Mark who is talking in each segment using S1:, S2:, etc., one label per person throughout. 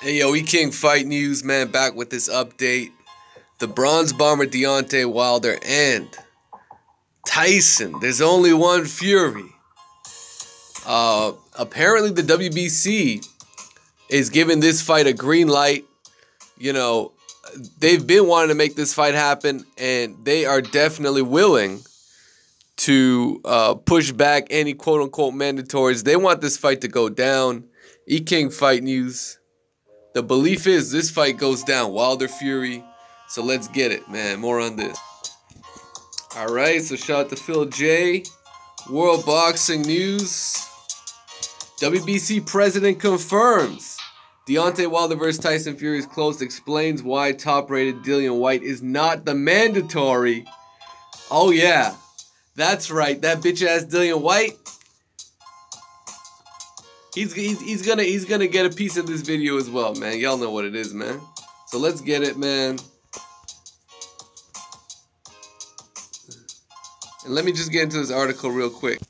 S1: Hey yo, King Fight News, man, back with this update. The Bronze Bomber Deontay Wilder and Tyson. There's only one Fury. Apparently the WBC is giving this fight a green light. You know, they've been wanting to make this fight happen, and they are definitely willing to push back any quote-unquote mandatories. They want this fight to go down. King Fight News. The belief is this fight goes down, Wilder Fury. So let's get it, man. More on this. Alright, so shout out to Phil J. World Boxing News. WBC president confirms Deontay Wilder vs. Tyson Fury is close. Explains why top-rated DILLIAN WHYTE is not the mandatory. Oh yeah, that's right. That bitch-ass DILLIAN WHYTE. He's gonna get a piece of this video as well, man. Y'all know what it is, man. So let's get it, man. And let me just get into this article real quick.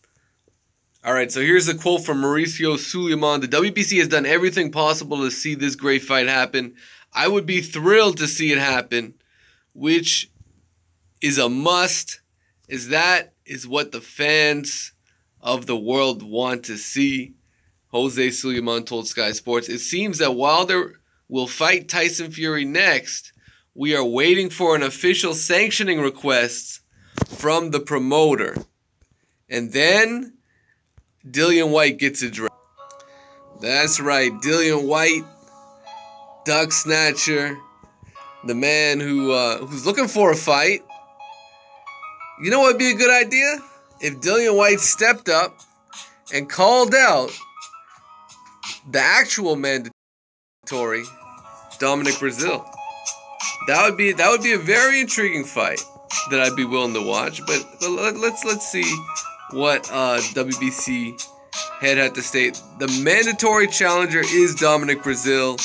S1: Alright, so here's a quote from Mauricio Suleiman. The WBC has done everything possible to see this great fight happen. I would be thrilled to see it happen, which is a must. That is what the fans of the world want to see. Jose Suleiman told Sky Sports, it seems that Wilder will fight Tyson Fury next. We are waiting for an official sanctioning request from the promoter. And then DILLIAN WHYTE gets a draft. That's right, DILLIAN WHYTE, duck snatcher, the man who's looking for a fight. You know what would be a good idea? If DILLIAN WHYTE stepped up and called out the actual mandatory Dominic Brazil. That would be a very intriguing fight that I'd be willing to watch. But let's see what WBC head had to state. The mandatory challenger is Dominic Brazil.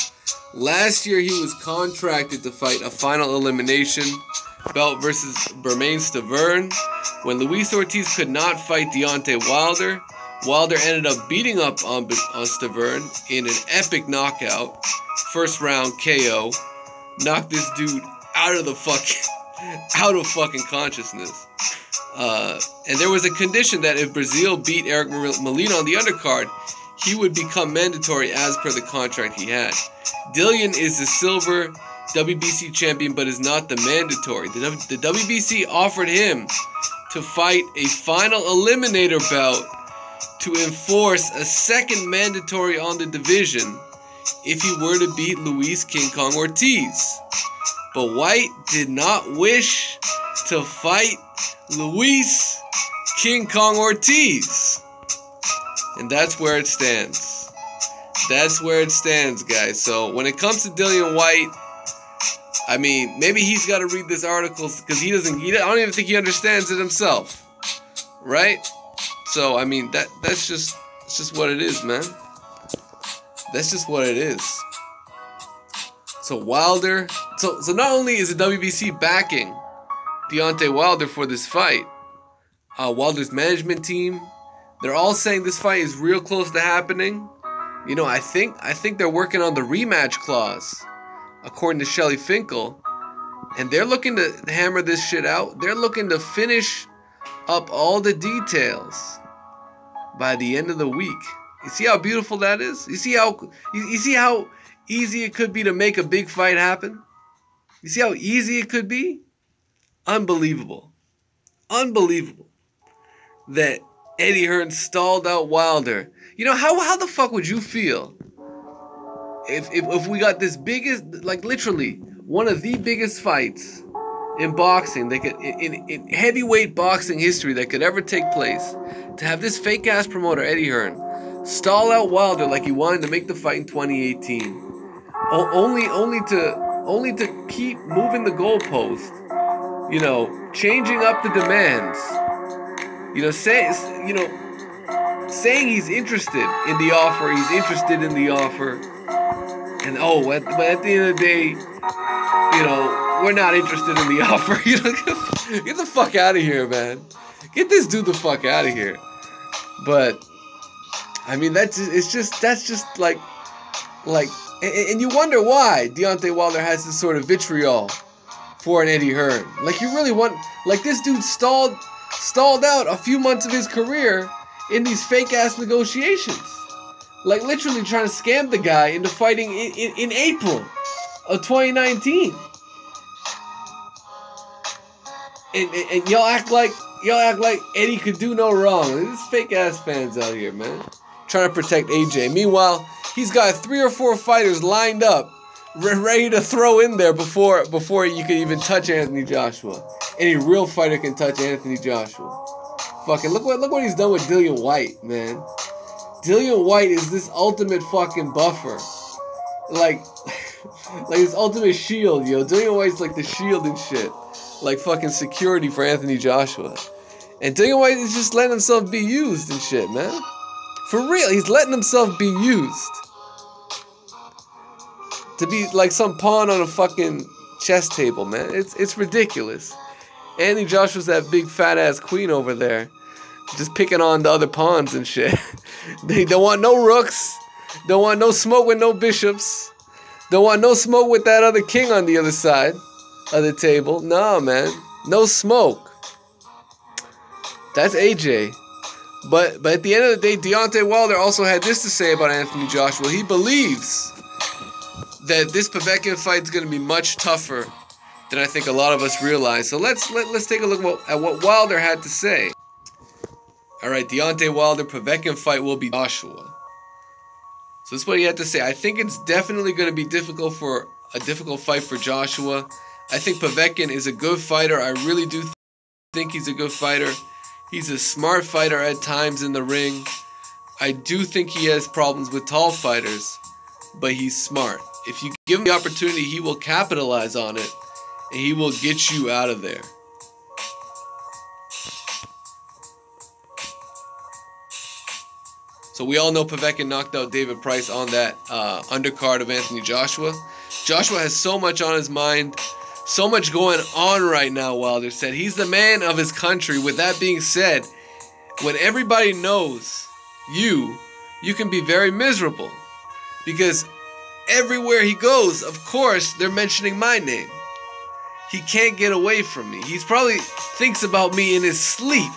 S1: Last year he was contracted to fight a final elimination bout versus Bermane Stiverne. When Luis Ortiz could not fight Deontay Wilder, Wilder ended up beating up on Stiverne in an epic knockout. First round KO. Knocked this dude out of fucking consciousness. And there was a condition that if Brazil beat Eric Molina on the undercard, he would become mandatory as per the contract he had. DILLIAN is the silver WBC champion, but is not the mandatory. The WBC offered him to fight a final eliminator bout to enforce a second mandatory on the division if he were to beat Luis King Kong Ortiz. But White did not wish to fight Luis King Kong Ortiz. And that's where it stands. That's where it stands, guys. So when it comes to DILLIAN WHYTE, I mean, maybe he's got to read this article because I don't even think he understands it himself. Right? So, I mean, it's just what it is, man. That's just what it is. So, Wilder... So not only is the WBC backing Deontay Wilder for this fight, Wilder's management team, they're all saying this fight is real close to happening. You know, I think they're working on the rematch clause, according to Shelly Finkel. And they're looking to hammer this shit out. They're looking to finish up all the details by the end of the week. You see how beautiful that is? You see how easy it could be to make a big fight happen? You see how easy it could be? Unbelievable. Unbelievable that Eddie Hearn stalled out Wilder. You know, how the fuck would you feel if we got this biggest, like literally one of the biggest fights in boxing, in heavyweight boxing history that could ever take place, to have this fake ass promoter Eddie Hearn stall out Wilder like he wanted to make the fight in 2018, only to keep moving the goalpost, you know, changing up the demands, you know, saying he's interested in the offer, and but at the end of the day, you know, we're not interested in the offer. You know, get the fuck out of here, man. Get this dude the fuck out of here. But I mean, that's just like And you wonder why Deontay Wilder has this sort of vitriol for an Eddie Hearn. Like, you really want... Like, this dude stalled out a few months of his career in these fake-ass negotiations. Like, literally trying to scam the guy into fighting in April of 2019. And y'all act like Eddie could do no wrong. These fake-ass fans out here, man. Trying to protect AJ. Meanwhile, he's got 3 or 4 fighters lined up, ready to throw in there before you can even touch Anthony Joshua. Any real fighter can touch Anthony Joshua. Fucking look what he's done with Dillian White, man. Dillian White is this ultimate fucking buffer. Like this ultimate shield, yo. Dillian White's like the shield and shit. Like fucking security for Anthony Joshua. And Dillian White is just letting himself be used and shit, man. For real, he's letting himself be used. To be like some pawn on a fucking chess table, man. It's ridiculous. Anthony Joshua's that big fat ass queen over there. Just picking on the other pawns and shit. They don't want no rooks. Don't want no smoke with no bishops. Don't want no smoke with that other king on the other side of the table. No, man. No smoke. That's AJ. But at the end of the day, Deontay Wilder also had this to say about Anthony Joshua. He believes that this Povetkin fight is going to be much tougher than I think a lot of us realize. So let's take a look at what Wilder had to say. All right, Deontay Wilder, Povetkin fight will be Joshua. So this is what he had to say. I think it's definitely going to be a difficult fight for Joshua. I think Povetkin is a good fighter. I really do think he's a good fighter. He's a smart fighter at times in the ring. I do think he has problems with tall fighters, but he's smart. If you give him the opportunity, he will capitalize on it, and he will get you out of there. So we all know Povetkin knocked out David Price on that undercard of Anthony Joshua. Joshua has so much on his mind, so much going on right now, Wilder said. He's the man of his country. With that being said, when everybody knows you can be very miserable. Because everywhere he goes, of course, they're mentioning my name. He can't get away from me. He probably thinks about me in his sleep.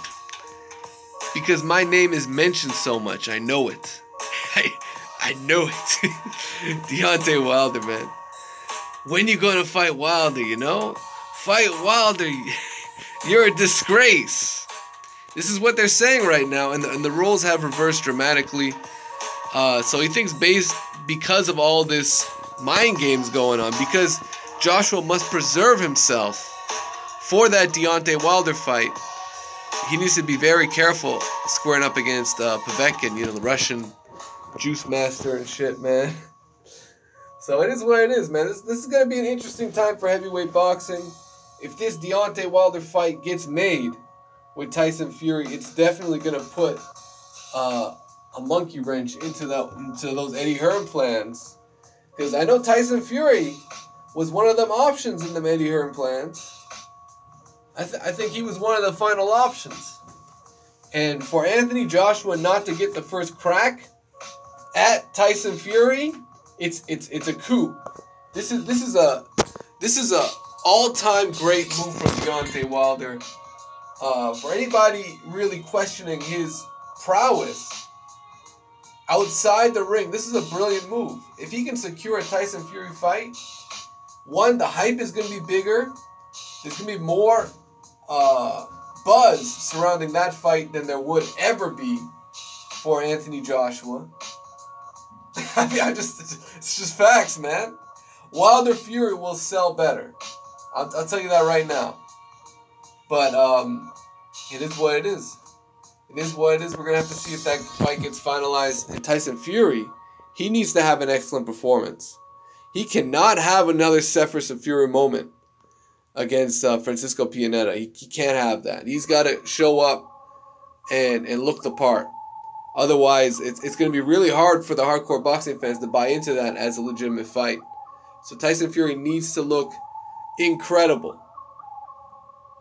S1: Because my name is mentioned so much. I know it. I know it. Deontay Wilder, man. When you going to fight Wilder, you know? Fight Wilder. You're a disgrace. This is what they're saying right now. And the roles have reversed dramatically. So he thinks because of all this mind games going on, because Joshua must preserve himself for that Deontay Wilder fight, he needs to be very careful squaring up against Povetkin, you know, the Russian juice master and shit, man. So it is what it is, man. This is going to be an interesting time for heavyweight boxing. If this Deontay Wilder fight gets made with Tyson Fury, it's definitely going to put a monkey wrench into those Eddie Hearn plans. Because I know Tyson Fury was one of them options in them Eddie Hearn plans. I think he was one of the final options. And for Anthony Joshua not to get the first crack at Tyson Fury, it's a coup. This is a all-time great move from Deontay Wilder. For anybody really questioning his prowess outside the ring, this is a brilliant move. If he can secure a Tyson Fury fight, one, the hype is going to be bigger. There's going to be more buzz surrounding that fight than there would ever be for Anthony Joshua. I mean, it's just facts, man. Wilder Fury will sell better. I'll tell you that right now. But it is what it is. It is what it is. We're going to have to see if that fight gets finalized. And Tyson Fury, he needs to have an excellent performance. He cannot have another Cephas and Fury moment against Francisco Pianeta. He can't have that. He's got to show up and look the part. Otherwise, it's going to be really hard for the hardcore boxing fans to buy into that as a legitimate fight. So Tyson Fury needs to look incredible.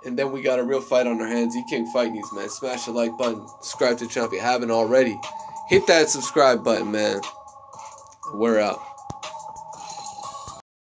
S1: And then we got a real fight on our hands. E-King Fight News, man. Smash the like button. Subscribe to the channel if you haven't already. Hit that subscribe button, man. We're out.